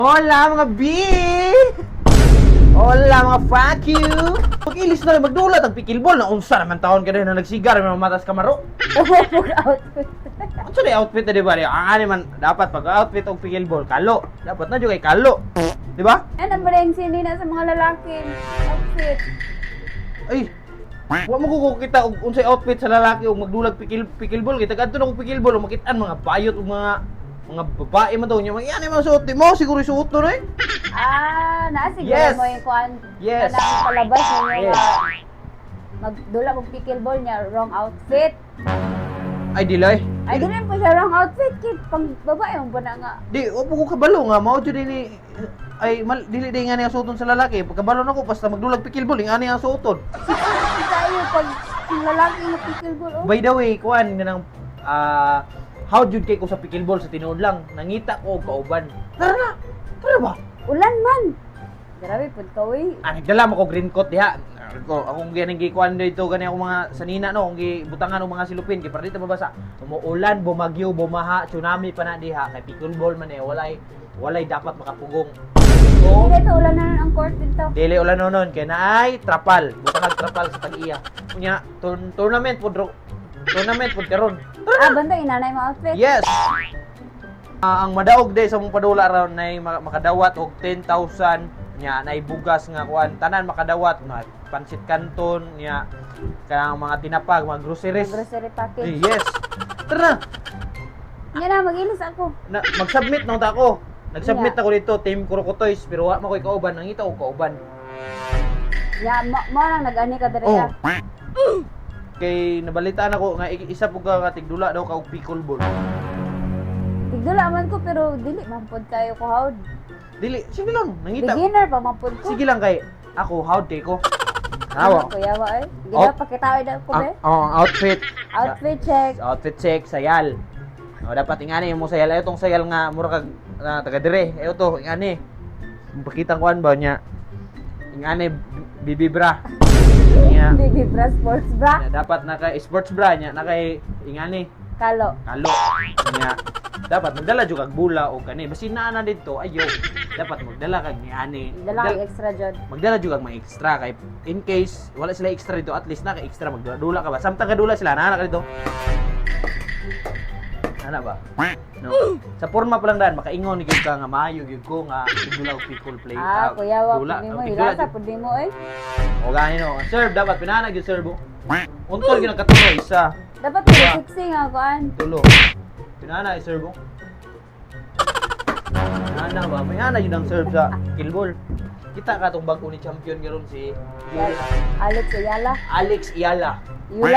Hola mga B! Hola mga fuck you! Pag-ilis na rin magdulat ang pikilbol na unsa naman taon ka rin na nagsigar may matas kamaro. Outfit. Ano sa outfit na diba? Ang ani man dapat pag-outfit og pikilbol, kalo. Dapat na jud kay kalo. Di ba? Ano ba rin sinina sa mga lalaki? Outfit. Ay, wa mo ko kita og unsay outfit sa lalaki og magdulag pikilbol kita kadto na og pikilbol og makit-an mga bayot og mga babae man daw niya. Yan mga suot mo siguro suot no eh. Naasiguro Yes. mo yung kuan. Yes. Kanang palabas mo Yes. magdula mong pikilball niya, wrong outfit. Ay dilay. Ay, di rin po siya wrong outfit, kid. Pang babae mo ba na nga? Di, opo ko kabalo nga, mao jud ni ay dili day nga niya suoton sa lalaki. Pagkabalo nako basta magdulag pikilbol, ing ani ang suoton. Tayo pag ang lalaki na pikilball, oh. By the way, kuan nga nang how jud kay ko sa pikilbol sa tinuod lang, nangita ko og kauban. Tara na. Tara ba? Ulan man. Grabe pud ka, uy. Nagdala mo ko green coat diha. Akong ganang gikuan dito gani ako mga sanina no, akong gibutangan og mga silupin kay para dito mabasa. Umuulan, bumagyo, bumaha, tsunami pa na diha kay pikilbol man walay dapat makapugong. Hindi ito, ulan na ang court dito. Dili ulan nonon kay naay trapal, butang trapal sa tag-iya. Kunya tournament pud karon. Banda, inanay mo outfit. Yes. Ang madaog day sa mong padula ron nay makadawat og 10,000 nya nay bugas nga kuan tanan makadawat na pansit canton nya kanang mga tinapag, mga groceries. Grocery package. Yes. Tara. Yan na, mag-ilis ako. Mag-submit nang ta ako. Nag-submit Yeah. ako dito Team Kurokotoys pero wa man koy kauban, nangita og kauban. Ya, mo lang nag-ani ka diri Oh. ka. Kay nabalitaan ako nga isa pug ka tigdula daw ka og pickleball. Tigdula man ko pero dili man pod kayo ko hawd. Dili, sige lang, nangita. Beginner pa man pod ko. Sige lang kay ako howd kay ko. Nawa. Kuya wa ay. Out- Gila pakitaw daw ko be. Outfit. Outfit check. Outfit check, sayal. O, dapat ingani mo sayal. Ayo tong sayal nga mura kag taga dire. Ayo to, ingani. Pakita ko ba niya. Ingani bibi bra. Niya. Baby bra sports bra. Dapat naka sports bra niya, naka ingani Kalo. kalo. Niya. Dapat magdala jud kag bula o kani. Basi naa na dito, ayo. Dapat magdala kag ingani. Dala kay extra jud. Magdala jud kag mga extra kay in case wala sila extra dito, at least naka extra magdula ka ba. Samtang kadula sila, naa ka dito. Ana ba? No. Sa forma pa lang daan makaingon ni gyud ka nga maayo gyud ko nga tigdula og people play. Kuya wa dula, pud mo tigdula ilasa jud. pud mo eh. O gani no. Serve dapat pinana gyud serve. Untol gyud ang katulo isa. Dapat ko sexy nga kuan. Tulo. Pinana i-serve. Pinana ba? Pinana yun ang serve sa killball. Kita ka tong bago ni champion garon si Alex Ayala. Alex Iala.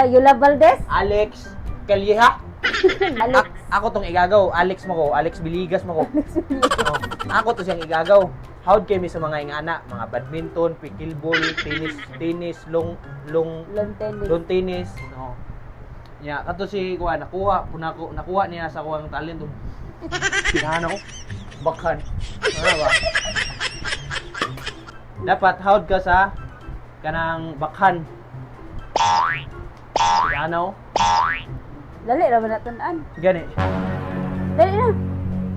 Yula Valdez. Alex Calleja. Alex. Ako tong igagaw. Alex mo ko. Alex Biligas mo ko. Oh, ako to siyang igagaw. Howd kami sa mga ingana, mga badminton, pickleball, tennis, long tennis, no. Ya, kato si kuha nakuha niya sa kuwang talent. Pinahan ako. Bakhan. Ano ba? Dapat howd ka sa kanang bakhan. Pinahan ako. Dali ra man natun-an. Gani. Dali na.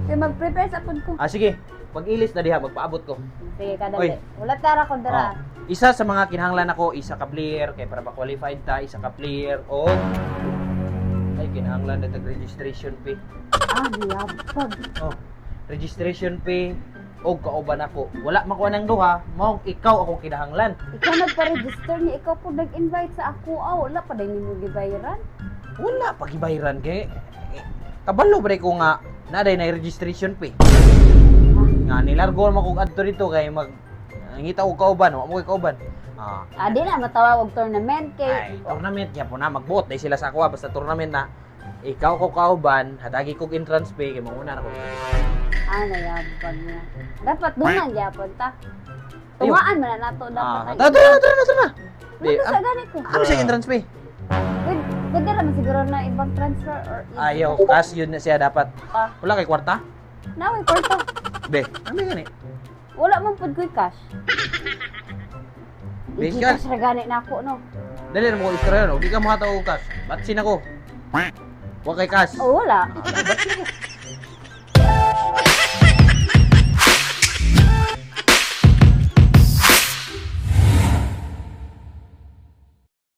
Kaya mag-prepare sa pud ko. Sige. Pag-ilis na diha, magpaabot ko. Sige ka Oy. dali. Wala tara ko dira. Isa sa mga kinahanglan ako, isa ka player kay para ma-qualified ta, isa ka player o ay kinahanglan na registration fee. Liyabag. Oh, registration fee o kauban ako. Wala makuha ng duha, mao ikaw akong kinahanglan. Ikaw nagpa-register niya, ikaw po nag-invite sa ako. Wala pa din nimo gibayaran. Wala pagibayaran kay kabalo ba ko nga naday na registration fee. Nga nilargo man kog adto dito kay ngita ko kauban, wa mo kay kauban. Di na matawag og tournament kay. Ay, tournament niya po na magbuot dahil sila sa ako basta tournament na ikaw ko kauban, hatagi kog entrance fee kay mauna na ko. Nayabag niya. Dapat duman gyapon ta. Tumaan man na nato dapat. Tara. Di, Ano sa ganit ko? ano siya entrance fee? Pwede naman siguro na ibang transfer or Ayaw, cash yun na siya dapat. Wala kay kwarta? Naway kwarta. Be, ano gani? Wala man pud ko'y cash. Be, Hindi cash. cash ra gani nako no. Dali na mo ko istorya no, di ka mo hataw og cash. Ba't sin ako? Wa kay cash. Oh, wala. Ba't sin ako?